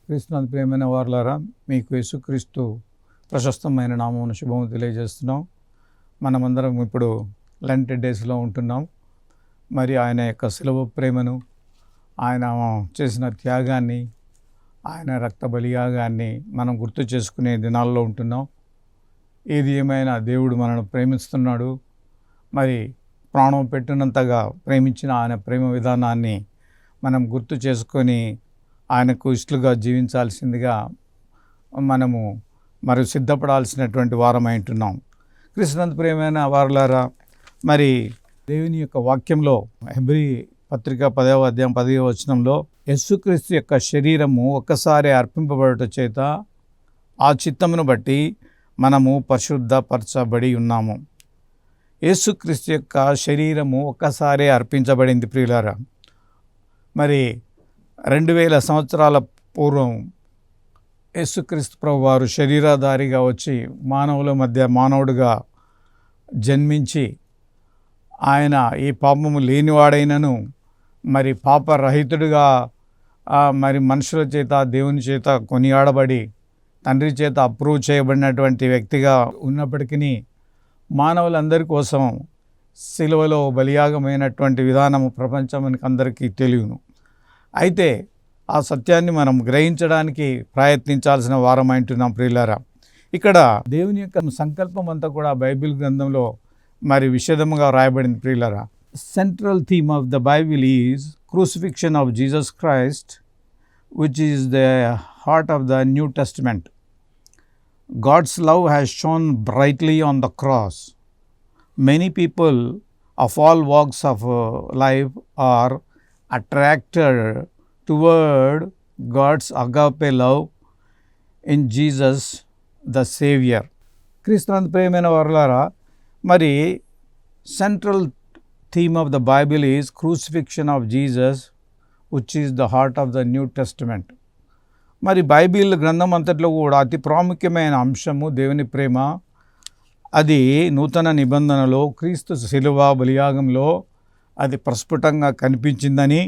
క్రీస్తునందు ప్రియమైన వారలారా, మీకు యేసుక్రీస్తు ప్రశస్తమైన నామమున శుభము తెలియజేస్తున్నాం. మనమందరం ఇప్పుడు లెంట్ డేస్లో ఉంటున్నాం. మరి ఆయన యొక్క శిలువ ప్రేమను, ఆయన చేసిన త్యాగాన్ని, ఆయన రక్త బలియాగాన్ని మనం గుర్తు చేసుకునే దినాల్లో ఉంటున్నాం. ఏది ఏమైనా దేవుడు మనను ప్రేమిస్తున్నాడు. మరి ప్రాణం పెట్టినంతగా ప్రేమించిన ఆయన ప్రేమ విధానాన్ని మనం గుర్తు చేసుకొని ఆయనకు ఇష్టలుగా జీవించాల్సిందిగా మనము మరి సిద్ధపడాల్సినటువంటి వారమై ఉంటున్నాం. క్రీస్తునందు ప్రియమైన వారలారా, మరి దేవుని యొక్క వాక్యంలో హెబ్రీ పత్రిక 10వ అధ్యాయం 10వ వచనంలో యేసుక్రీస్తు యొక్క శరీరము ఒక్కసారి అర్పింపబడుట చేత ఆ చిత్తమును బట్టి మనము పరిశుద్ధపరచబడి ఉన్నాము. యేసుక్రీస్తు యొక్క శరీరము ఒక్కసారి అర్పించబడింది. ప్రియులారా, మరి 2000 సంవత్సరాల పూర్వం యేసుక్రీస్తు ప్రభువారు శరీరధారిగా వచ్చి మానవుల మధ్య మానవుడిగా జన్మించి ఆయన ఈ పాపము లేనివాడైనను మరి పాపరహితుడిగా మరి మనుషుల చేత దేవుని చేత కొనియాడబడి తండ్రి చేత అప్రూవ్ చేయబడినటువంటి వ్యక్తిగా ఉన్నప్పటికీ మానవులందరి కోసం సిలువలో బలియాగమైనటువంటి విధానము ప్రపంచానికి అందరికీ తెలియను. అయితే ఆ సత్యాన్ని మనం గ్రహించడానికి ప్రయత్నించాల్సిన వారం అంటున్నాం. ప్రియులారా, ఇక్కడ దేవుని యొక్క సంకల్పం అంతా కూడా బైబిల్ గ్రంథంలో మరి విశదముగా రాయబడింది. ప్రియులారా, central theme of the Bible is crucifixion of Jesus Christ, which is the heart of the new testament. God's love has shone brightly on the cross. Many people of all walks of life are attracted toward God's agape love in Jesus the Savior. క్రీస్తునందు ప్రియమైన వారలారా, మరి central theme of the Bible is crucifixion of Jesus, which is the heart of the new testament. మరి Bible గ్రంథం అంతట్లో కూడా అతి ప్రాముఖ్యమైన అంశము దేవుని ప్రేమ. అది నూతన నిబంధనలో క్రీస్తు శిలువ బలియాగంలో అది ప్రస్ఫుటంగా కనిపించిందని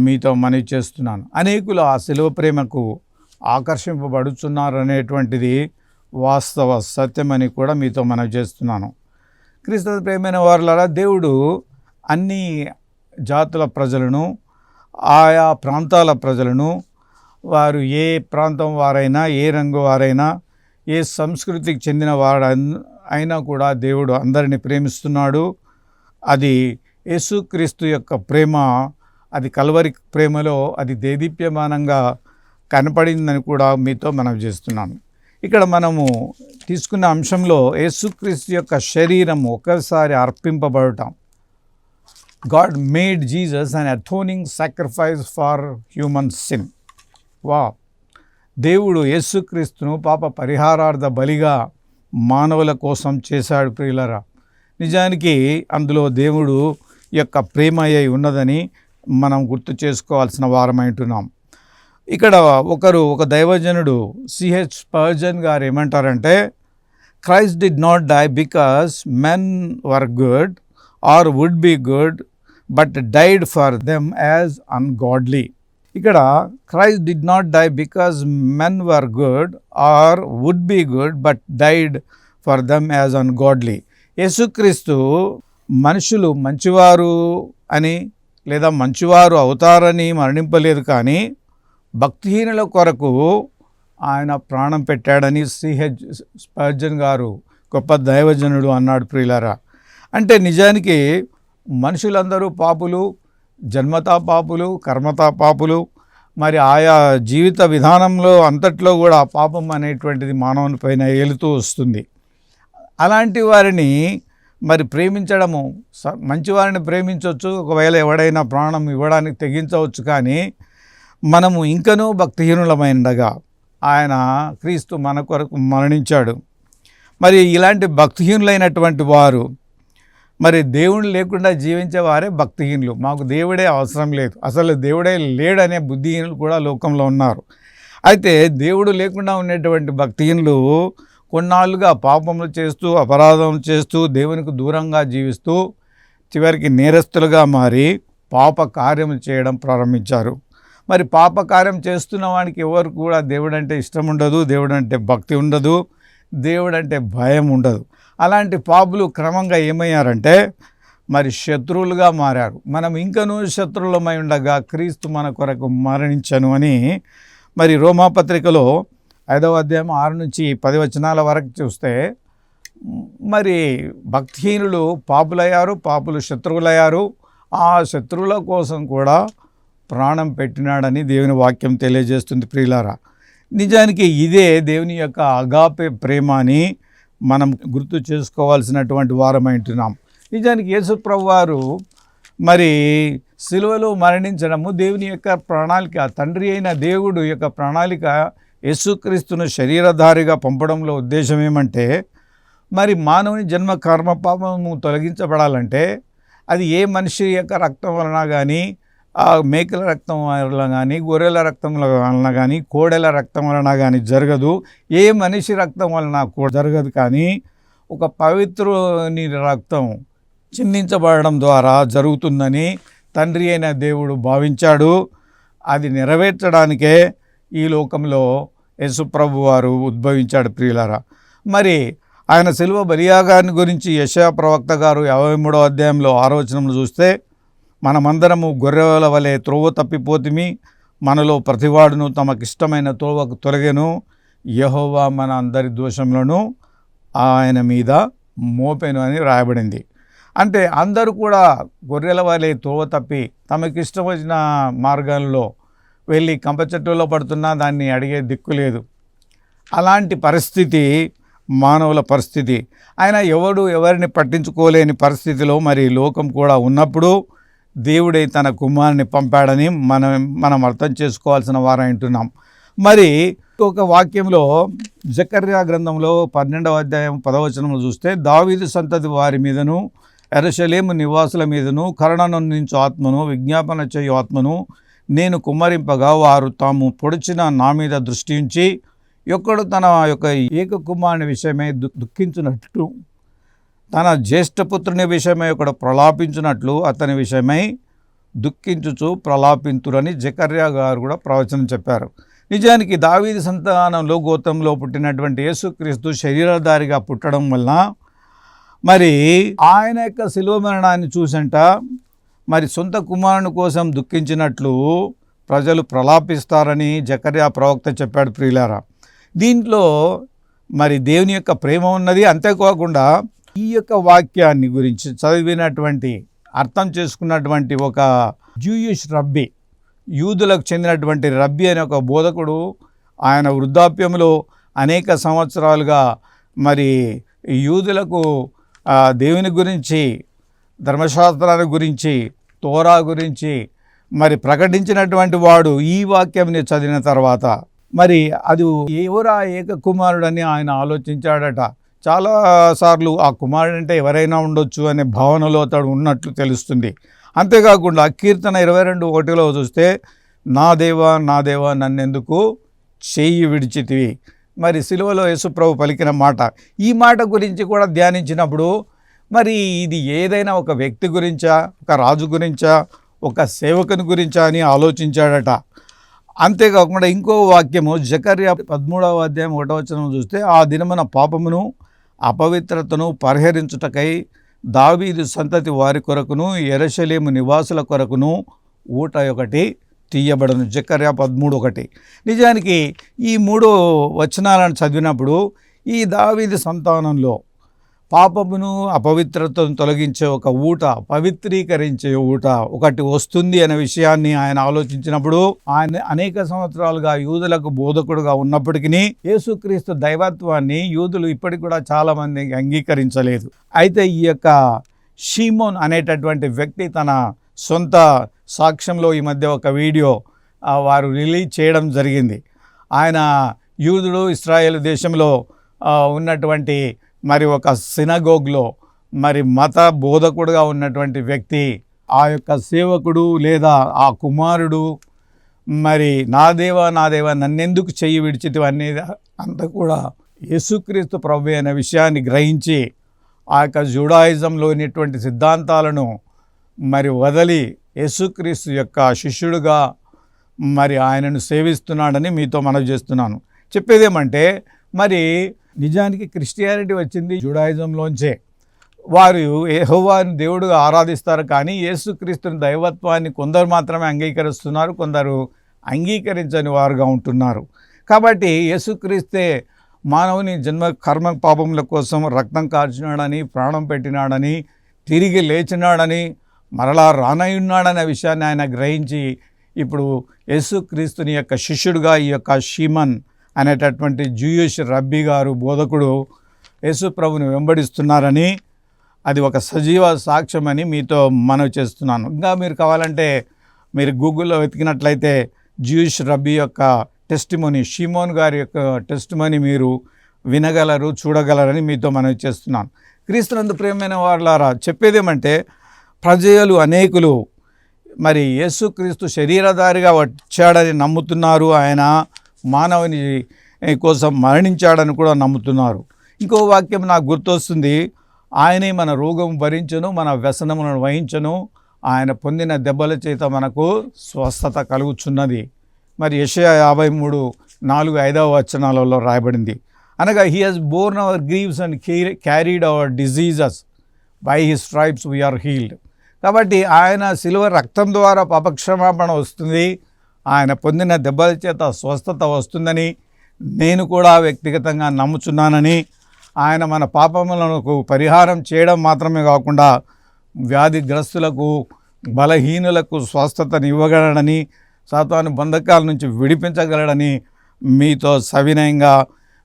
మీతో మనవి చేస్తున్నాను. అనేకులు ఆ శిలువ ప్రేమకు ఆకర్షింపబడుతున్నారు అనేటువంటిది వాస్తవ సత్యమని కూడా మీతో మనవి చేస్తున్నాను. క్రీస్తు ప్రియమైన వారులారా, దేవుడు అన్ని జాతుల ప్రజలను, ఆయా ప్రాంతాల ప్రజలను, వారు ఏ ప్రాంతం వారైనా, ఏ రంగు వారైనా, ఏ సంస్కృతికి చెందిన వారు అయినా కూడా దేవుడు అందరినీ ప్రేమిస్తున్నాడు. అది యేసుక్రీస్తు యొక్క ప్రేమ, అది కల్వరి ప్రేమలో అది దేదీప్యమానంగా కనపడిందని కూడా మీతో మనవి చేస్తున్నాను. ఇక్కడ మనము తీసుకున్న అంశంలో యేసుక్రీస్తు యొక్క శరీరం ఒకసారి అర్పింపబడటం. God made Jesus an atoning sacrifice for human sin. దేవుడు యేసుక్రీస్తును పాప పరిహారార్థ బలిగా మానవుల కోసం చేశాడు. ప్రియులరా, నిజానికి అందులో దేవుడు యొక్క ప్రేమ అయి ఉన్నదని మనం గుర్తు చేసుకోవాల్సిన వారమైంటున్నాం. ఇక్కడ ఒక దైవజనుడు సిహెచ్ స్పర్జన్ గారు ఏమంటారంటే, Christ did not die because men were good or would be good, but died for them as ungodly. ఇక్కడ Christ did not die because men were good or would be good, but died for them as ungodly. యేసుక్రీస్తు మనుషులు మంచివారు అని లేదా మంచివారు అవుతారని మరణింపలేదు, కానీ భక్తిహీనుల కొరకు ఆయన ప్రాణం పెట్టాడని సిహెచ్ స్పర్జన్ గారు గొప్ప దైవజనుడు అన్నాడు. ప్రియులారా, అంటే నిజానికి మనుషులందరూ పాపులు, జన్మతా పాపులు, కర్మతా పాపులు. మరి ఆయా జీవిత విధానంలో అంతట్లో కూడా పాపం అనేటువంటిది మానవుని పైన ఏలుతూ వస్తుంది. అలాంటి వారిని మరి ప్రేమించడము, మంచివారిని ప్రేమించవచ్చు, ఒకవేళ ఎవడైనా ప్రాణం ఇవ్వడానికి తెగించవచ్చు, కానీ మనము ఇంకనూ భక్తిహీనులమైనగా ఆయన క్రీస్తు మన కొరకు మరణించాడు. మరి ఇలాంటి భక్తిహీనులైనటువంటి వారు మరి దేవుడు లేకుండా జీవించే వారే భక్తిహీనులు. మాకు దేవుడే అవసరం లేదు, అసలు దేవుడే లేడనే బుద్ధిహీనులు కూడా లోకంలో ఉన్నారు. అయితే దేవుడు లేకుండా ఉండేటువంటి భక్తిహీనులు కొన్నాళ్ళుగా పాపములు చేస్తూ అపరాధములు చేస్తూ దేవునికి దూరంగా జీవిస్తూ చివరికి నేరస్తులుగా మారి పాప కార్యములు చేయడం ప్రారంభించారు. మరి పాప కార్యం చేస్తున్న వానికి ఎవరు కూడా దేవుడంటే ఇష్టం ఉండదు, దేవుడంటే భక్తి ఉండదు, దేవుడంటే భయం ఉండదు. అలాంటి పాపులు క్రమంగా ఏమయ్యారంటే మరి శత్రువులుగా మారారు. మనం ఇంకనూ శత్రువులమై ఉండగా క్రీస్తు మన కొరకు మరణించను అని మరి రోమాపత్రికలో 5వ అధ్యాయం 6 నుంచి 10 వచనాల వరకు చూస్తే మరి భక్తిహీనులు పాపులయ్యారు, పాపులు శత్రువులయ్యారు. ఆ శత్రువుల కోసం కూడా ప్రాణం పెట్టినాడని దేవుని వాక్యం తెలియజేస్తుంది. ప్రియులారా, నిజానికి ఇదే దేవుని యొక్క అగాపే ప్రేమ అని మనం గుర్తు చేసుకోవాల్సినటువంటి వారమై ఉంటున్నాం. నిజానికి యేసు ప్రభువారు మరి సిలువలో మరణించడము దేవుని యొక్క ప్రణాళిక, తండ్రి అయిన దేవుడు యొక్క ప్రణాళిక. యేసుక్రీస్తును శరీరధారిగా పంపడంలో ఉద్దేశం ఏమంటే మరి మానవుని జన్మ కర్మ పాపము తొలగించబడాలంటే అది ఏ మనిషి యొక్క రక్తం వలన కానీ, మేకల రక్తం వలన కానీ, గొర్రెల రక్తం వలన కానీ, కోడెల రక్తం వలన కానీ జరగదు. ఏ మనిషి రక్తం వలన జరగదు. కానీ ఒక పవిత్రుని రక్తం చిందించబడడం ద్వారా జరుగుతుందని తండ్రి అయిన దేవుడు భావించాడు. అది నెరవేర్చడానికే ఈ లోకంలో యేసుప్రభు వారు ఉద్భవించాడు. ప్రియులారా, మరి ఆయన శిలువ బలియాగాన్ని గురించి యెషయా ప్రవక్త గారు 53వ అధ్యాయంలో 6వ వచనంలో చూస్తే, మనమందరము గొర్రెల వలె త్రోవ తప్పిపోతిమి, మనలో ప్రతివాడును తమకిష్టమైన త్రోవకు తొలగెను, యెహోవా మన అందరి దోషములను ఆయన మీద మోపెను అని రాయబడింది. అంటే అందరూ కూడా గొర్రెల వలె త్రోవ తప్పి తమకిష్టం వచ్చిన మార్గాల్లో వెళ్ళి కంప చెట్టులో పడుతున్నా దాన్ని అడిగే దిక్కు లేదు. అలాంటి పరిస్థితి మానవుల పరిస్థితి. ఆయన ఎవరిని పట్టించుకోలేని పరిస్థితిలో మరి లోకం కూడా ఉన్నప్పుడు దేవుడే తన కుమారుని పంపాడని మనం అర్థం చేసుకోవాల్సిన వారై ఉంటున్నాం. మరి ఒక వాక్యంలో జకర్యా గ్రంథంలో 12వ అధ్యాయం 10వ వచనంలో చూస్తే, దావీదు సంతతి వారి మీదను యెరూషలేము నివాసుల మీదను కరుణనుందించు ఆత్మను, విజ్ఞాపన చేయు ఆత్మను నేను కుమ్మరింపగా వారు తాము పొడిచిన నా మీద దృష్టి ఉంచి ఒకడు తన యొక్క ఏక కుమారుని విషయమై దుఃఖించినట్లు, తన జ్యేష్ఠపుత్రుని విషయమై ఒకడు ప్రలాపించినట్లు అతని విషయమై దుఃఖించుచు ప్రలాపింతురని జకర్యా గారు కూడా ప్రవచనం చెప్పారు. నిజానికి దావీదు సంతానంలో గోత్రంలో పుట్టినటువంటి యేసుక్రీస్తు శరీరధారిగా పుట్టడం వలన మరి ఆయన యొక్క శిలువ మరణాన్ని చూసంట మరి సొంత కుమారుని కోసం దుఃఖించినట్లు ప్రజలు ప్రలాపిస్తారని జకర్యా ప్రవక్త చెప్పాడు. ప్రియులారా, దీంట్లో మరి దేవుని యొక్క ప్రేమ ఉన్నది. అంతేకాకుండా ఈ యొక్క వాక్యాన్ని గురించి చదివినటువంటి అర్థం చేసుకున్నటువంటి ఒక జూయిష్ రబ్బీ, యూదులకు చెందినటువంటి రబ్బీ అనే ఒక బోధకుడు, ఆయన వృద్ధాప్యంలో అనేక సంవత్సరాలుగా మరి యూదులకు దేవుని గురించి, ధర్మశాస్త్రాల గురించి, తోరా గురించి మరి ప్రకటించినటువంటి వాడు ఈ వాక్యంని చదివిన తర్వాత మరి అది ఎవరా ఏక కుమారుడని ఆయన ఆలోచించాడట. చాలాసార్లు ఆ కుమారుడు అంటే ఎవరైనా ఉండొచ్చు అనే భావనలో అతడు ఉన్నట్లు తెలుస్తుంది. అంతేకాకుండా కీర్తన 22:1 చూస్తే, నా దేవా నా దేవా నన్నెందుకు చెయ్యి విడిచితివి. మరి సిలువలో యేసుప్రభు పలికిన మాట. ఈ మాట గురించి కూడా ధ్యానించినప్పుడు మరి ఇది ఏదైనా ఒక వ్యక్తి గురించా, ఒక రాజు గురించా, ఒక సేవకుని గురించా అని ఆలోచించాడట. అంతేకాకుండా ఇంకో వాక్యము జకర్యా 13వ అధ్యాయం 1వ వచనం చూస్తే, ఆ దినమున పాపమును అపవిత్రతను పరిహరించుటకై దావీదు సంతతి వారి కొరకును యెరూషలేము నివాసుల కొరకును ఊట ఒకటి తీయబడను. జకర్యా 13:1. నిజానికి ఈ 3 వచనాలను చదివినప్పుడు ఈ దావీదు సంతానంలో పాపమును అపవిత్రతను తొలగించే ఒక ఊట, పవిత్రీకరించే ఊట ఒకటి వస్తుంది అనే విషయాన్ని ఆయన ఆలోచించినప్పుడు, ఆయన అనేక సంవత్సరాలుగా యూదులకు బోధకుడుగా ఉన్నప్పటికీ యేసుక్రీస్తు దైవత్వాన్ని యూదులు ఇప్పటికి కూడా చాలామంది అంగీకరించలేదు. అయితే ఈ యొక్క షీమోన్ అనేటటువంటి వ్యక్తి తన సొంత సాక్ష్యంలో ఈ మధ్య ఒక వీడియో వారు రిలీజ్ చేయడం జరిగింది. ఆయన యూదుడు ఇశ్రాయేలు దేశంలో ఉన్నటువంటి మరి ఒక సినగోగ్లో మరి మత బోధకుడుగా ఉన్నటువంటి వ్యక్తి, ఆ యొక్క సేవకుడు లేదా ఆ కుమారుడు మరి నా దేవా నన్నెందుకు చెయ్యి విడిచితివి అనేది అంతా కూడా యేసుక్రీస్తు ప్రభు అనే విషయాన్ని గ్రహించి ఆ యొక్క జూడాయిజంలో ఉన్నటువంటి సిద్ధాంతాలను మరి వదిలి యేసుక్రీస్తు యొక్క శిష్యుడుగా మరి ఆయనను సేవిస్తున్నాడని మీతో మనవి చేస్తున్నాను. చెప్పేదేమంటే మరి నిజానికి క్రిస్టియానిటీ వచ్చింది జూడాయిజంలోంచే. వారు యెహోవాను దేవుడుగా ఆరాధిస్తారు, కానీ యేసుక్రీస్తుని దైవత్వాన్ని కొందరు మాత్రమే అంగీకరిస్తున్నారు, కొందరు అంగీకరించని వారుగా ఉంటున్నారు. కాబట్టి యేసుక్రీస్తే మానవుని జన్మ కర్మ పాపముల కోసం రక్తం కార్చినాడని, ప్రాణం పెట్టినాడని, తిరిగి లేచినాడని, మరలా రానయ్యున్నాడనే విషయాన్ని ఆయన గ్రహించి ఇప్పుడు యేసుక్రీస్తుని యొక్క శిష్యుడుగా ఈ యొక్క షీమన్ అనేటటువంటి జూయిష్ రబ్బీ గారు బోధకుడు యేసు ప్రభుని వెంబడిస్తున్నారని, అది ఒక సజీవ సాక్ష్యమని మీతో మనవి చేస్తున్నాను. ఇంకా మీరు కావాలంటే మీరు గూగుల్లో వెతికినట్లయితే జూయిష్ రబ్బీ యొక్క టెస్టిమోనీ, షీమోన్ గారి యొక్క టెస్టిమోనీ మీరు వినగలరు, చూడగలరని మీతో మనవి చేస్తున్నాను. క్రీస్తునందు ప్రియమైన వారులారా, చెప్పేదేమంటే ప్రజలు అనేకులు మరి యేసుక్రీస్తు శరీరధారిగా వచ్చాడని నమ్ముతున్నారు, ఆయన మానవుని కోసం మరణించాడని కూడా నమ్ముతున్నారు. ఇంకో వాక్యం నాకు గుర్తొస్తుంది, ఆయనే మన రోగం భరించను, మన వ్యసనములను వహించను, ఆయన పొందిన దెబ్బల చేత మనకు స్వస్థత కలుగుచున్నది. మరి యెషయా 53:4-5 రాయబడింది. అనగా he has borne our griefs and carried our diseases, by his stripes we are healed. కాబట్టి ఆయన శిలువ రక్తం ద్వారా పాపక్షమాపణ వస్తుంది, ఆయన పొందిన దెబ్బల చేత స్వస్థత వస్తుందని నేను కూడా వ్యక్తిగతంగా నమ్ముచున్నానని, ఆయన మన పాపములకు పరిహారం చేయడం మాత్రమే కాకుండా వ్యాధిగ్రస్తులకు, బలహీనులకు స్వస్థతను ఇవ్వగలడని, సాతాను బంధకాల నుంచి విడిపించగలడని మీతో సవినయంగా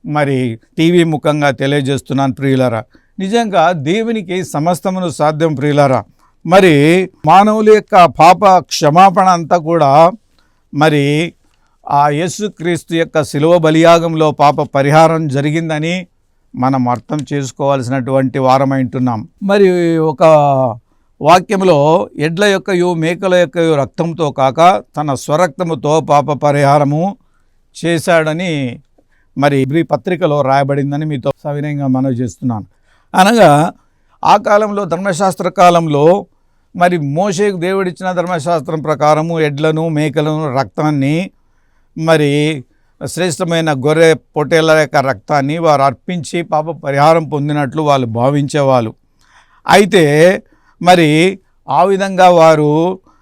మరి టీవీ ముఖంగా తెలియజేస్తున్నాను ప్రియులారా. నిజంగా దేవునికి సమస్తమును సాధ్యం ప్రియులారా. మరి మానవుల యొక్క పాప క్షమాపణ అంతా కూడా మరి ఆ యేసుక్రీస్తు యొక్క శిలువ బలియాగంలో పాప పరిహారం జరిగిందని మనం అర్థం చేసుకోవాల్సినటువంటి వారమైంటున్నాం. మరి ఒక వాక్యంలో ఎడ్ల యొక్కయు మేకల యొక్కయు రక్తంతో కాక తన స్వరక్తముతో పాప పరిహారము చేశాడని మరి ఇబ్రీ పత్రికలో రాయబడిందని మీతో సవినయంగా మనవి చేస్తున్నాను. అనగా ఆ కాలంలో ధర్మశాస్త్ర కాలంలో మరి మోషేకు దేవుడిచ్చిన ధర్మశాస్త్రం ప్రకారము ఎడ్లను మేకలను రక్తాన్ని మరి శ్రేష్టమైన గొర్రె పొట్టేళ్ల యొక్క రక్తాన్ని వారు అర్పించి పాప పరిహారం పొందినట్లు వాళ్ళు భావించేవాళ్ళు. అయితే మరి ఆ విధంగా వారు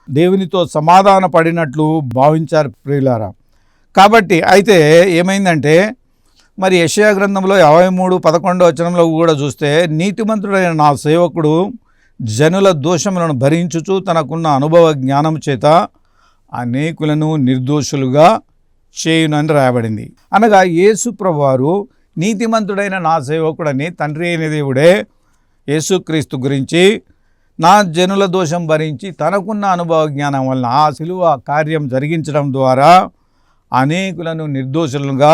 దేవునితో సమాధాన పడినట్లు భావించారు ప్రియులారా. కాబట్టి అయితే ఏమైందంటే మరి యెషయా గ్రంథంలో 53:11 కూడా చూస్తే, నీతిమంతుడైన నా సేవకుడు జనుల దోషములను భరించుచు తనకున్న అనుభవ జ్ఞానం చేత అనేకులను నిర్దోషులుగా చేయునని రాయబడింది. అనగా యేసు ప్రభువారు నీతిమంతుడైన నా సేవకుడని తండ్రి అయిన దేవుడే యేసుక్రీస్తు గురించి నా జనుల దోషం భరించి తనకున్న అనుభవ జ్ఞానం వలన ఆ శిలువ కార్యం జరిగించడం ద్వారా అనేకులను నిర్దోషులుగా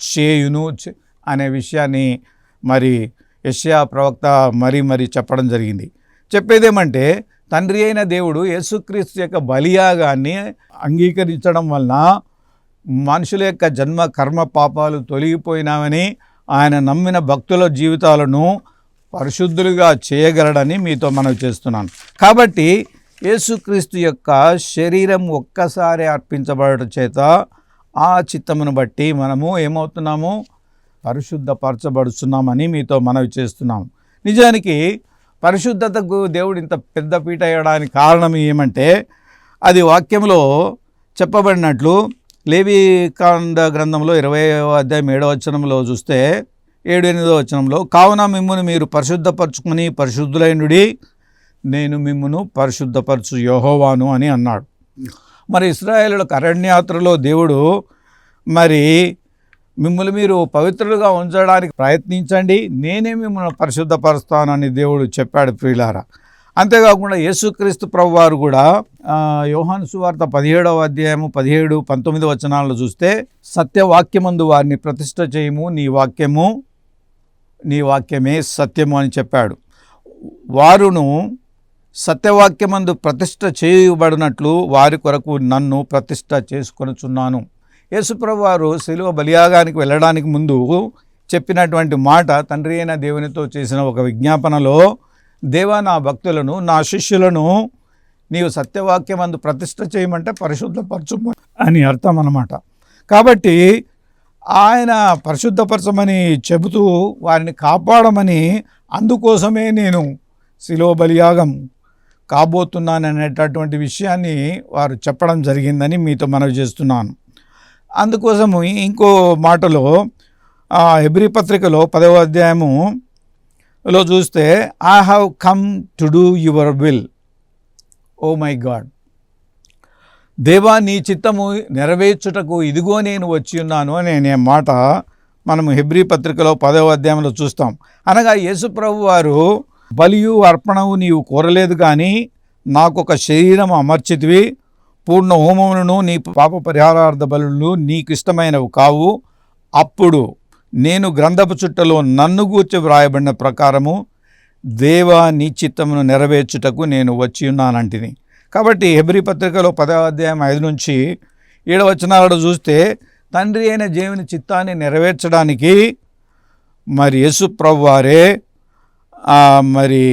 చేయును అనే విషయాన్ని మరి యెషయా ప్రవక్త మరీ చెప్పడం జరిగింది. చెప్పేదేమంటే తండ్రి అయిన దేవుడు యేసుక్రీస్తు యొక్క బలియాగాన్ని అంగీకరించడం వలన మనుషుల యొక్క జన్మ కర్మ పాపాలు తొలగిపోయినామని, ఆయన నమ్మిన భక్తుల జీవితాలను పరిశుద్ధులుగా చేయగలడని మీతో మనవి చేస్తున్నాను. కాబట్టి యేసుక్రీస్తు యొక్క శరీరం ఒక్కసారి అర్పించబడటం చేత ఆ చిత్తమును బట్టి మనము ఏమవుతున్నాము, పరిశుద్ధపరచబడుతున్నామని మీతో మనవి చేస్తున్నాము. నిజానికి పరిశుద్ధతకు దేవుడు ఇంత పెద్ద పీట వేయడానికి కారణం ఏమంటే, అది వాక్యంలో చెప్పబడినట్లు లేవీకాండ గ్రంథంలో 20:7 చూస్తే 7-8 కావున మిమ్మును మీరు పరిశుద్ధపరచుకుని పరిశుద్ధులైనడి, నేను మిమ్మును పరిశుద్ధపరచు యెహోవాను అని అన్నాడు. మరి ఇశ్రాయేలులకు అరణ్యయాత్రలో దేవుడు మరి మిమ్మల్ని మీరు పవిత్రులుగా ఉంచడానికి ప్రయత్నించండి, నేనే మిమ్మల్ని పరిశుద్ధపరుస్తానని దేవుడు చెప్పాడు ప్రియులారా. అంతేకాకుండా యేసుక్రీస్తు ప్రభువారు కూడా యోహాను సువార్త 17:17-19 చూస్తే, సత్యవాక్యమందు వారిని ప్రతిష్ఠ చేయము, నీ వాక్యమే సత్యము అని చెప్పాడు. వారును సత్యవాక్యమందు ప్రతిష్ఠ చేయబడినట్లు వారి కొరకు నన్ను ప్రతిష్ఠ చేసుకొనుచున్నాను. యేసుప్రభు వారు శిలువ బలియాగానికి వెళ్ళడానికి ముందు చెప్పినటువంటి మాట, తండ్రి అయిన దేవునితో చేసిన ఒక విజ్ఞాపనలో, దేవా నా భక్తులను, నా శిష్యులను నీవు సత్యవాక్యమందు ప్రతిష్ఠ చేయమంటే పరిశుద్ధపరచు అని అర్థం అన్నమాట. కాబట్టి ఆయన పరిశుద్ధపరచమని చెబుతూ వారిని కాపాడమని, అందుకోసమే నేను శిలువ బలియాగం కాబోతున్నాననేటటువంటి విషయాన్ని వారు చెప్పడం జరిగిందని మీతో మనవి చేస్తున్నాను. అందుకోసము ఇంకో మాటలో హెబ్రీ పత్రికలో 10వ అధ్యాయములో చూస్తే, I have come to do your will O my God, దేవా నీ చిత్తము నెరవేర్చుటకు ఇదిగో నేను వచ్చి ఉన్నాను అనే మాట మనము హెబ్రీ పత్రికలో 10వ అధ్యాయంలో చూస్తాం. అనగా యేసు ప్రభు వారు బలియు అర్పణవు నీవు కోరలేదు, కానీ నాకొక శరీరం అమర్చితివి, పూర్ణ హోమములను నీ పాప పరిహారార్థ బలులు నీకు ఇష్టమైనవి కావు. అప్పుడు నేను గ్రంథపు చుట్టలో నన్ను గూర్చి వ్రాయబడిన ప్రకారము దేవా నీ చిత్తమును నెరవేర్చుటకు నేను వచ్చి ఉన్నానంటిని. కాబట్టి హెబ్రీ పత్రికలో 10వ అధ్యాయం 5 నుంచి 7 వచనాలను చూస్తే, తండ్రి అయిన దేవుని చిత్తాన్ని నెరవేర్చడానికి మరి యేసు ప్రభు వారే మరి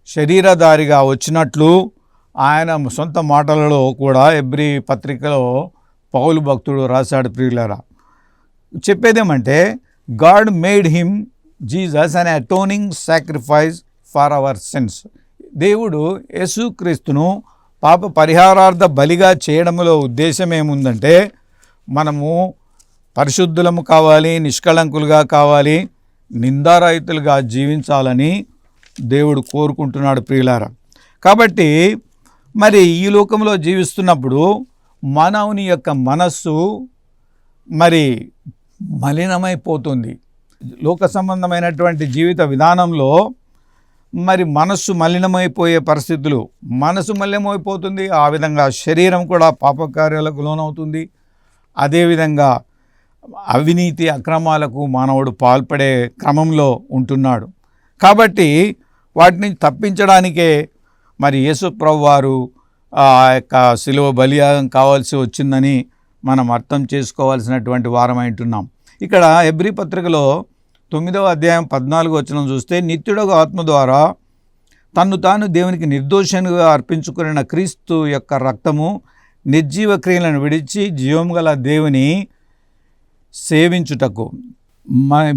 శరీరధారిగా వచ్చినట్లు ఆయన సొంత మాటలలో కూడా హెబ్రీ పత్రికలో పౌలు భక్తుడు రాశాడు. ప్రియులారా, చెప్పేదేమంటే, God made him Jesus an atoning sacrifice for our sins. దేవుడు యేసుక్రీస్తును పాప పరిహారార్థ బలిగా చేయడంలో ఉద్దేశం ఏముందంటే, మనము పరిశుద్ధులము కావాలి, నిష్కళంకులుగా కావాలి, నిందారహితులుగా జీవించాలని దేవుడు కోరుకుంటున్నాడు. ప్రియులారా, కాబట్టి మరి ఈ లోకంలో జీవిస్తున్నప్పుడు మానవుని యొక్క మనస్సు మరి మలినమైపోతుంది. లోక సంబంధమైనటువంటి జీవిత విధానంలో మరి మనస్సు మలినమైపోయే పరిస్థితులు, మనసు మలినమైపోతుంది. ఆ విధంగా శరీరం కూడా పాపకార్యాలకు లోనవుతుంది. అదేవిధంగా అవినీతి అక్రమాలకు మానవుడు పాల్పడే క్రమంలో ఉంటున్నాడు. కాబట్టి వాటిని తప్పించడానికే మరి యేసు ప్రభు వారు ఆ యొక్క శిలువ బలియాగం కావాల్సి వచ్చిందని మనం అర్థం చేసుకోవాల్సినటువంటి వారమై ఉంటున్నాం. ఇక్కడ హెబ్రీ పత్రికలో 9వ అధ్యాయం 14వ వచనం చూస్తే, నిత్యుడగు ఆత్మ ద్వారా తన్ను తాను దేవునికి నిర్దోషంగా అర్పించుకున్న క్రీస్తు యొక్క రక్తము నిర్జీవ క్రియలను విడిచి జీవం గల దేవుని సేవించుటకు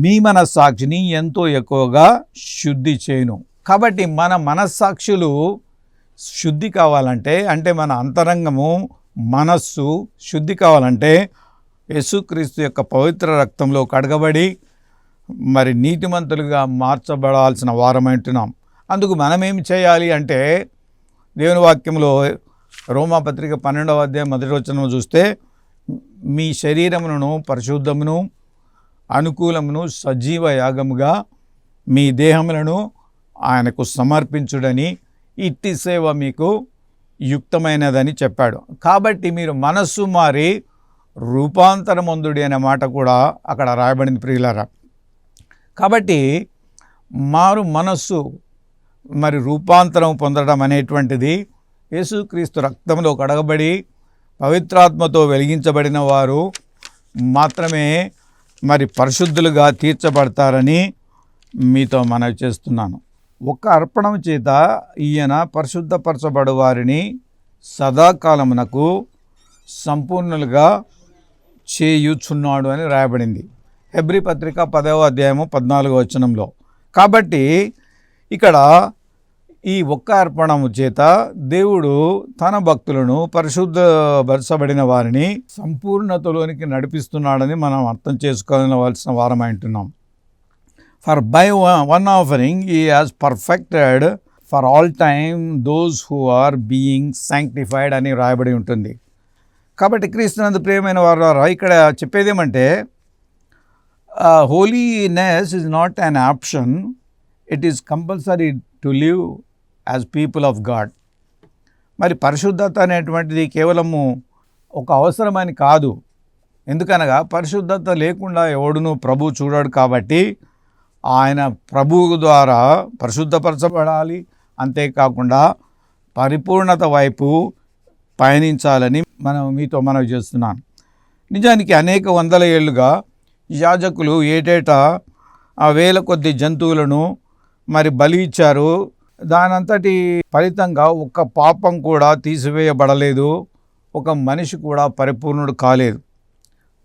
మీ మనస్సాక్షిని ఎంతో ఎక్కువగా శుద్ధి చేయును. కాబట్టి మన మనస్సాక్షులు శుద్ధి కావాలంటే, అంటే మన అంతరంగము మనస్సు శుద్ధి కావాలంటే యేసుక్రీస్తు యొక్క పవిత్ర రక్తంలో కడగబడి మరి నీతిమంతులుగా మార్చబడాల్సిన వారమంటున్నాం. అందుకు మనమేమి చేయాలి అంటే, దేవుని వాక్యంలో రోమాపత్రిక 12వ అధ్యాయం 1వ వచనం చూస్తే, మీ శరీరమును పరిశుద్ధమును అనుకూలమును సజీవ యాగముగా మీ దేహములను ఆయనకు సమర్పించుడని, ఇట్టి సేవ మీకు యుక్తమైనదని చెప్పాడు. కాబట్టి మీరు మనస్సు మారి రూపాంతరమొందుడి అనే మాట కూడా అక్కడ రాయబడింది. ప్రియులారా, కాబట్టి మారు మనస్సు మరి రూపాంతరం పొందడం అనేటువంటిది యేసుక్రీస్తు రక్తంలో కడగబడి పవిత్రాత్మతో వెలిగించబడిన వారు మాత్రమే మరి పరిశుద్ధులుగా తీర్చబడతారని మీతో మనవి చేస్తున్నాను. ఒక్క అర్పణం చేత ఈయన పరిశుద్ధపరచబడు వారిని సదాకాలమునకు సంపూర్ణులుగా చేయుచున్నాడు అని రాయబడింది హెబ్రీ పత్రిక 10వ అధ్యాయము 14వ వచనంలో. కాబట్టి ఇక్కడ ఈ ఒక్క అర్పణము చేత దేవుడు తన భక్తులను పరిశుద్ధపరచబడిన వారిని సంపూర్ణతలోనికి నడిపిస్తున్నాడని మనం అర్థం చేసుకోవాల్సిన వారమై ఉంటున్నాం. For by one offering he has perfected for all time those who are being sanctified అని రాయబడి ఉంటుంది. కాబట్టి క్రీస్తునందు ప్రియమైన వారు ఇక్కడ చెప్పేదేమంటే, holiness is not an option, it is compulsory to live as people of God. మరి పరిశుద్ధత అనేటువంటిది కేవలము ఒక అవసరమని కాదు. ఎందుకనగా పరిశుద్ధత లేకుండా ఎవడును ప్రభు చూడడు. కాబట్టి ఆయన ప్రభువు ద్వారా పరిశుద్ధపరచబడాలి, అంతేకాకుండా పరిపూర్ణత వైపు పయనించాలని మీతో మనవి చేస్తున్నాను. నిజానికి అనేక వందల ఏళ్ళుగా యాజకులు ఏటేటా ఆ వేల కొద్ది జంతువులను మరి బలి ఇచ్చారు. దానంతటి ఫలితంగా ఒక్క పాపం కూడా తీసివేయబడలేదు, ఒక మనిషి కూడా పరిపూర్ణుడు కాలేదు.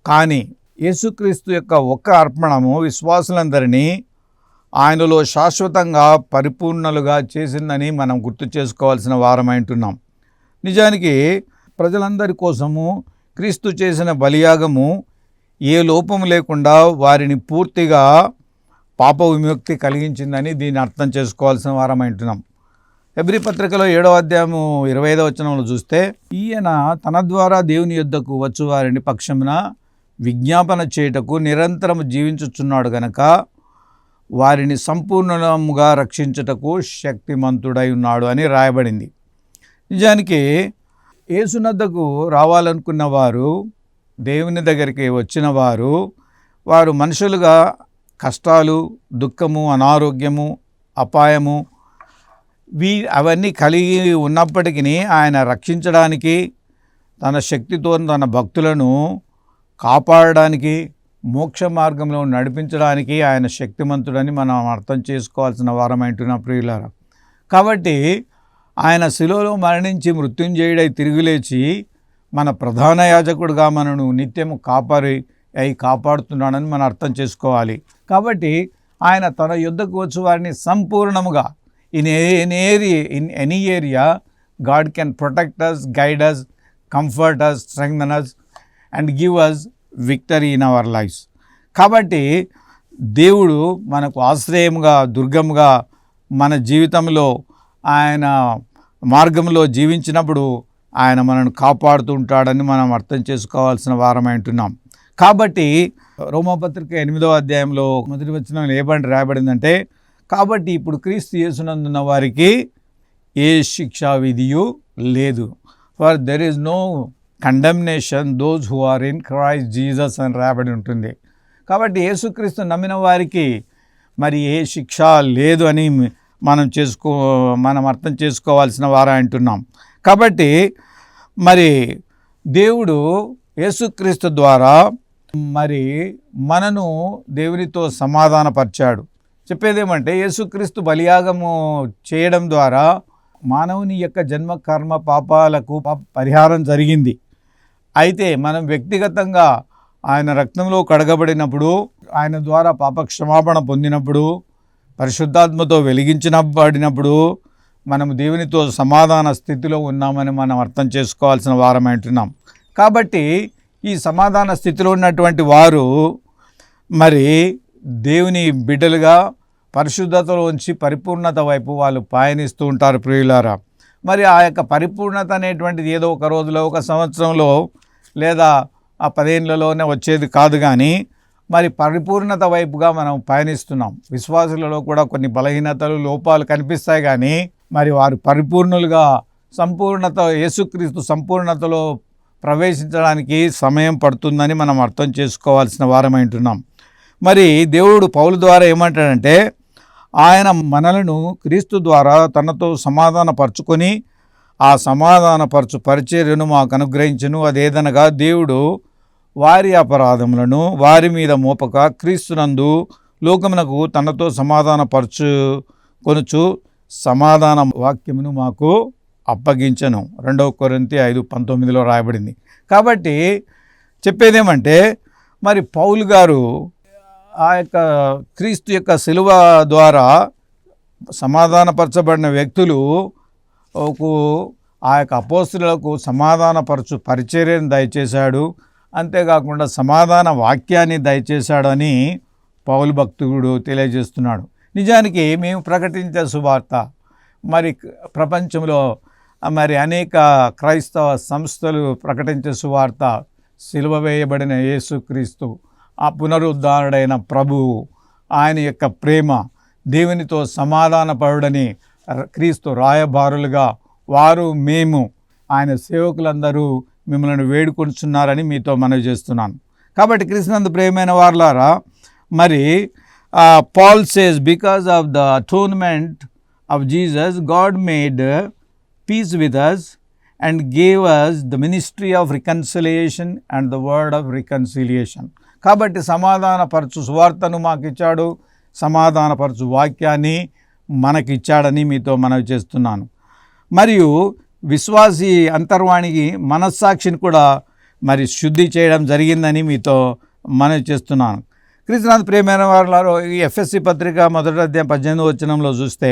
కానీ యేసుక్రీస్తు యొక్క ఒక్క అర్పణము విశ్వాసులందరినీ ఆయనలో శాశ్వతంగా పరిపూర్ణులుగా చేసిందని మనం గుర్తు చేసుకోవాల్సిన వారమైంటున్నాం. నిజానికి ప్రజలందరి కోసము క్రీస్తు చేసిన బలియాగము ఏ లోపము లేకుండా వారిని పూర్తిగా పాప విముక్తి కలిగించిందని దీన్ని అర్థం చేసుకోవాల్సిన వారమైంటున్నాం. హెబ్రీ పత్రికలో 7వ అధ్యాయము 25వ వచనంలో చూస్తే, ఈయన తన ద్వారా దేవుని యొద్దకు వచ్చు వారిని పక్షమున విజ్ఞాపన చేయుటకు నిరంతరం జీవించుచున్నాడు గనక వారిని సంపూర్ణముగా రక్షించుటకు శక్తిమంతుడై ఉన్నాడు అని రాయబడింది. నిజానికి యేసునద్దకు రావాలనుకున్న వారు, దేవుని దగ్గరికి వచ్చిన వారు మనుషులుగా కష్టాలు, దుఃఖము, అనారోగ్యము, అపాయము అవన్నీ కలిగి ఉన్నప్పటికీ ఆయన రక్షించడానికి, తన శక్తితో తన భక్తులను కాపాడడానికి, మోక్ష మార్గంలో నడిపించడానికి ఆయన శక్తిమంతుడని మనం అర్థం చేసుకోవాల్సిన వారమైంటున్న ప్రియులారా. కాబట్టి ఆయన శిలువలో మరణించి మృత్యుంజయుడై తిరిగిలేచి మన ప్రధాన యాజకుడుగా మనను నిత్యము కాపాడుతున్నాడని మనం అర్థం చేసుకోవాలి. కాబట్టి ఆయన తన యుద్ధకు వచ్చి వారిని సంపూర్ణముగా in any area God can protect us, guide us, comfort us, strengthen us and give us victory in our lifes. కాబట్టి దేవుడు మనకు ఆశ్రయముగా, దుర్గముగా మన జీవితంలో ఆయన మార్గంలో జీవించినప్పుడు ఆయన మనను కాపాడుతూ ఉంటాడని మనం అర్థం చేసుకోవాల్సిన వారమైంటున్నాం. కాబట్టి రోమాపత్రిక 8వ అధ్యాయంలో మొదటి వచనంలో ఏమని రాయబడిందంటే, కాబట్టి ఇప్పుడు క్రీస్తు యేసునందున్న వారికి ఏ శిక్షా విధియు లేదు. For there is no condemnation those who are in Christ Jesus అని రాయబడి ఉంటుంది. కాబట్టి యేసుక్రీస్తు నమ్మిన వారికి మరి ఏ శిక్ష లేదు అని మనం అర్థం చేసుకోవాల్సిన వారా అంటున్నాం. కాబట్టి మరి దేవుడు యేసుక్రీస్తు ద్వారా మరి మనను దేవునితో సమాధానపరిచాడు. చెప్పేదేమంటే, యేసుక్రీస్తు బలియాగము చేయడం ద్వారా మానవుని యొక్క జన్మ కర్మ పాపాలకు పరిహారం జరిగింది. అయితే మనం వ్యక్తిగతంగా ఆయన రక్తంలో కడగబడినప్పుడు, ఆయన ద్వారా పాప క్షమాపణ పొందినప్పుడు, పరిశుద్ధాత్మతో వెలిగించబడినప్పుడు మనం దేవునితో సమాధాన స్థితిలో ఉన్నామని మనం అర్థం చేసుకోవాల్సిన వారమంటున్నాం. కాబట్టి ఈ సమాధాన స్థితిలో ఉన్నటువంటి వారు మరి దేవుని బిడ్డలుగా పరిశుద్ధతలోంచి పరిపూర్ణత వైపు వాళ్ళు పయనిస్తూ ఉంటారు ప్రియులారా. మరి ఆ యొక్క పరిపూర్ణత అనేటువంటిది ఏదో ఒక రోజులో, ఒక సంవత్సరంలో లేదా ఆ 10 ఏళ్లలోనే వచ్చేది కాదు. కానీ మరి పరిపూర్ణత వైపుగా మనం పయనిస్తున్నాం. విశ్వాసులలో కూడా కొన్ని బలహీనతలు, లోపాలు కనిపిస్తాయి. కానీ మరి వారు పరిపూర్ణులుగా సంపూర్ణత, యేసుక్రీస్తు సంపూర్ణతలో ప్రవేశించడానికి సమయం పడుతుందని మనం అర్థం చేసుకోవాల్సిన వారమైంటున్నాం. మరి దేవుడు పౌలు ద్వారా ఏమంటాడంటే, ఆయన మనలను క్రీస్తు ద్వారా తనతో సమాధానపరచుకొని ఆ సమాధానపరచు పరిచర్యను మాకు అనుగ్రహించును. అదేదనగా దేవుడు వారి అపరాధములను వారి మీద మోపక క్రీస్తునందు లోకమునకు తనతో సమాధానపరచుకొనుచు సమాధాన వాక్యమును మాకు అప్పగించను. 2 కొరింథీ 5:19 రాయబడింది. కాబట్టి చెప్పేదేమంటే, మరి పౌలు గారు ఆ యొక్క క్రీస్తు యొక్క శిలువ ద్వారా సమాధానపరచబడిన వ్యక్తులు ఆ యొక్క అపోస్తలులకు సమాధానపరచు పరిచర్యను దయచేశాడు. అంతేకాకుండా సమాధాన వాక్యాన్ని దయచేశాడు అని పౌలు భక్తుడు తెలియజేస్తున్నాడు. నిజానికి మేము ప్రకటించే సువార్త మరి ప్రపంచంలో మరి అనేక క్రైస్తవ సంస్థలు ప్రకటించే సువార్త సిలువ వేయబడిన యేసుక్రీస్తు, ఆ పునరుద్ధరణుడైన ప్రభువు, ఆయన యొక్క ప్రేమ, దేవునితో సమాధానపరుడని క్రీస్తు రాయబారులుగా మేము ఆయన సేవకులందరూ మిమ్మల్ని వేడుకొంటున్నారని మీతో మనవి చేస్తున్నాను. కాబట్టి క్రీస్తునందు ప్రియమైన వారలారా, మరి Paul says, because of the atonement of Jesus, God made peace with us and gave us the ministry of reconciliation and the word of reconciliation. కాబట్టి సమాధానపరచు సువార్తను మాకు ఇచ్చాడు, సమాధానపరచు వాక్యాన్ని మనకిచ్చాడని మీతో మనవి చేస్తున్నాను. మరియు విశ్వాసి అంతర్వాణికి మనస్సాక్షిని కూడా మరి శుద్ధి చేయడం జరిగిందని మీతో మనవి చేస్తున్నాను. క్రీస్తునందు ప్రియమైన వారు, ఈ ఎఫ్ఎస్సి పత్రిక 1వ అధ్యాయం 18వ వచనంలో చూస్తే,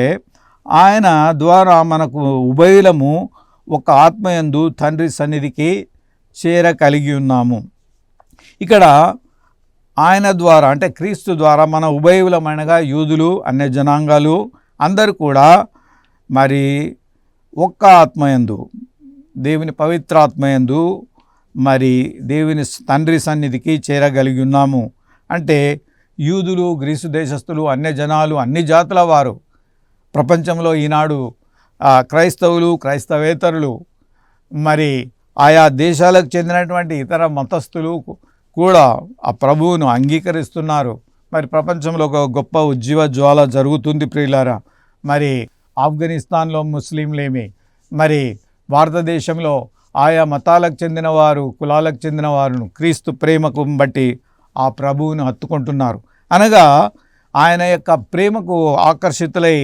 ఆయన ద్వారా మనకు ఉభయులము ఒక ఆత్మయందు తండ్రి సన్నిధికి చేర కలిగి ఉన్నాము. ఇక్కడ ఆయన ద్వారా అంటే క్రీస్తు ద్వారా మన ఉభయులమైనగా యూదులు, అన్య జనాంగాలు అందరూ కూడా మరి ఒక్క ఆత్మయందు, దేవుని పవిత్రాత్మయందు మరి దేవుని తండ్రి సన్నిధికి చేరగలిగి ఉన్నాము. అంటే యూదులు, గ్రీసు దేశస్థులు, అన్య జనాలు, అన్ని జాతుల వారు, ప్రపంచంలో ఈనాడు క్రైస్తవులు, క్రైస్తవేతరులు, మరి ఆయా దేశాలకు చెందినటువంటి ఇతర మతస్థులు కూడా ఆ ప్రభువును అంగీకరిస్తున్నారు. మరి ప్రపంచంలో ఒక గొప్ప ఉజ్జీవ జ్వాల జరుగుతుంది ప్రియులారా. మరి ఆఫ్ఘనిస్తాన్లో ముస్లింలేమి, మరి భారతదేశంలో ఆయా మతాలకు చెందిన వారు, కులాలకు చెందిన వారును క్రీస్తు ప్రేమకు బట్టి ఆ ప్రభువును హత్తుకుంటున్నారు. అనగా ఆయన యొక్క ప్రేమకు ఆకర్షితులై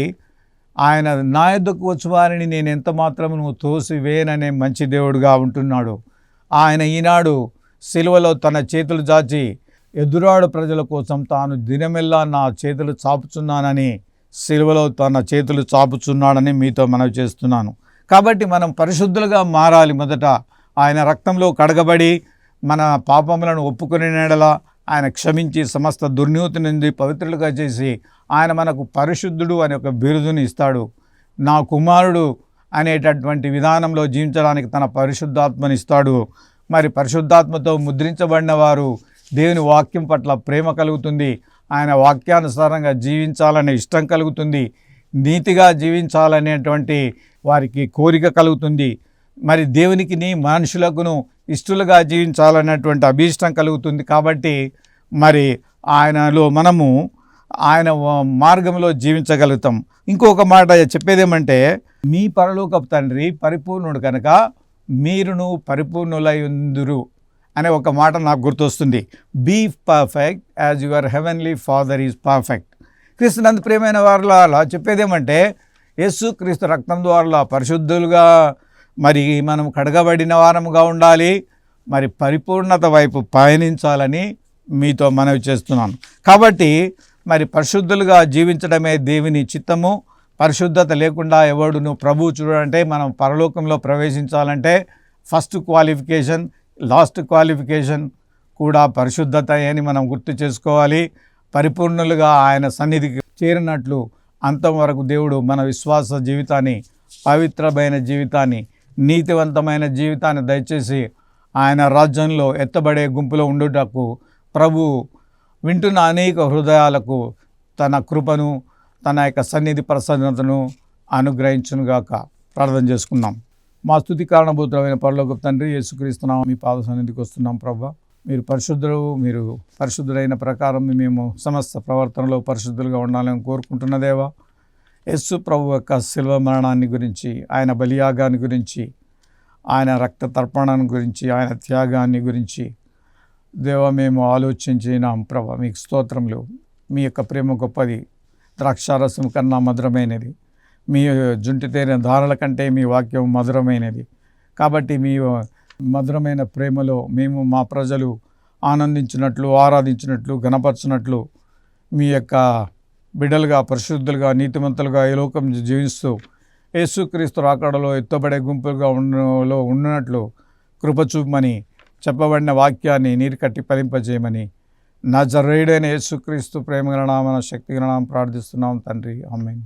ఆయన నా యొద్దకు వచ్చి వారిని నేను ఎంత మాత్రము నువ్వు తోసివేయననే మంచి దేవుడుగా ఉంటున్నాడు. ఆయన ఈనాడు సిలువలో తన చేతులు చాచి ఎదురాడు ప్రజల కోసం తాను దినమెల్లా నా చేతులు చాపుచున్నానని సిలువలో తన చేతులు చాపుచున్నాడని మీతో మనవి చేస్తున్నాను. కాబట్టి మనం పరిశుద్ధులుగా మారాలి. మొదట ఆయన రక్తంలో కడగబడి మన పాపములను ఒప్పుకునే నెడల ఆయన క్షమించి సమస్త దుర్నీతి నుండి పవిత్రులుగా చేసి ఆయన మనకు పరిశుద్ధుడు అనే ఒక బిరుదుని ఇస్తాడు. నా కుమారుడు అనేటటువంటి విధానంలో జీవించడానికి తన పరిశుద్ధాత్మని ఇస్తాడు. మరి పరిశుద్ధాత్మతో ముద్రించబడిన వారు దేవుని వాక్యం పట్ల ప్రేమ కలుగుతుంది, ఆయన వాక్యానుసారంగా జీవించాలనే ఇష్టం కలుగుతుంది, నీతిగా జీవించాలనేటువంటి వారికి కోరిక కలుగుతుంది. మరి దేవునికి మనుషులకును ఇష్టలుగా జీవించాలన్నటువంటి అభీష్టం కలుగుతుంది. కాబట్టి మరి ఆయనలో మనము ఆయన మార్గంలో జీవించగలుగుతాం. ఇంకొక మాట చెప్పేదేమంటే, మీ పరలోకపు తండ్రి పరిపూర్ణుడు కనుక మీరును పరిపూర్ణులై ఉందురు అనే ఒక మాట నాకు గుర్తొస్తుంది. Be perfect as your heavenly father is perfect. క్రీస్తునందు ప్రియమైన వారిలో అలా చెప్పేదేమంటే, యేసు క్రీస్తు రక్తం ద్వారా పరిశుద్ధులుగా మరి మనం కడగబడిన వారముగా ఉండాలి, మరి పరిపూర్ణత వైపు పయనించాలని మీతో మనవి చేస్తున్నాను. కాబట్టి మరి పరిశుద్ధులుగా జీవించడమే దేవుని చిత్తము. పరిశుద్ధత లేకుండా ఎవడును ప్రభువు చూడంటే మనం పరలోకంలో ప్రవేశించాలంటే ఫస్ట్ క్వాలిఫికేషన్, లాస్ట్ క్వాలిఫికేషన్ కూడా పరిశుద్ధత అని మనం గుర్తు చేసుకోవాలి. పరిపూర్ణులుగా ఆయన సన్నిధికి చేరినట్లు అంతవరకు దేవుడు మన విశ్వాస జీవితాన్ని, పవిత్రమైన జీవితాన్ని, నీతివంతమైన జీవితాన్ని దయచేసి ఆయన రాజ్యంలో ఎత్తబడే గుంపులో ఉండుటకు ప్రభు వింటున్న అనేక హృదయాలకు తన కృపను, తన యొక్క సన్నిధి ప్రసన్నతను అనుగ్రహించునుగాక. ప్రార్థన చేసుకుందాం. మా స్తుతి కారణభూతులైన పరలోకపు తండ్రి, యేసుక్రీస్తు మీ పాద సన్నిధికి వస్తున్నాం. ప్రభా, మీరు పరిశుద్ధులు, మీరు పరిశుద్ధులైన ప్రకారం మేము సమస్త ప్రవర్తనలో పరిశుద్ధులుగా ఉండాలని కోరుకుంటున్న దేవా, యేసు ప్రభు యొక్క శిల్వ మరణాన్ని గురించి, ఆయన బలియాగాన్ని గురించి, ఆయన రక్త తర్పణాన్ని గురించి, ఆయన త్యాగాన్ని గురించి దేవా మేము ఆలోచించినాం. ప్రభా, మీకు స్తోత్రములు. మీ యొక్క ప్రేమ గొప్పది, ద్రాక్షారసం కన్నా మధురమైనది, మీ జుంటి తేనె ధారల కంటే మీ వాక్యం మధురమైనది. కాబట్టి మీ మధురమైన ప్రేమలో మేము మా ప్రజలు ఆనందించినట్లు, ఆరాధించినట్లు, ఘనపరచినట్లు మీ యొక్క బిడ్డలుగా, పరిశుద్ధులుగా, నీతిమంతులుగా ఈ లోకం జీవిస్తూ యేసుక్రీస్తు రాకడలో ఎత్తబడే గుంపులుగా ఉన్నట్లు కృపచూపమని చెప్పబడిన వాక్యాన్ని నీరు కట్టి ఫలింపజేయమని నజరేయుడైన యేసుక్రీస్తు ప్రేమగల నామమున శక్తిగల నామమున ప్రార్థిస్తున్నాం తండ్రి. ఆమేన్.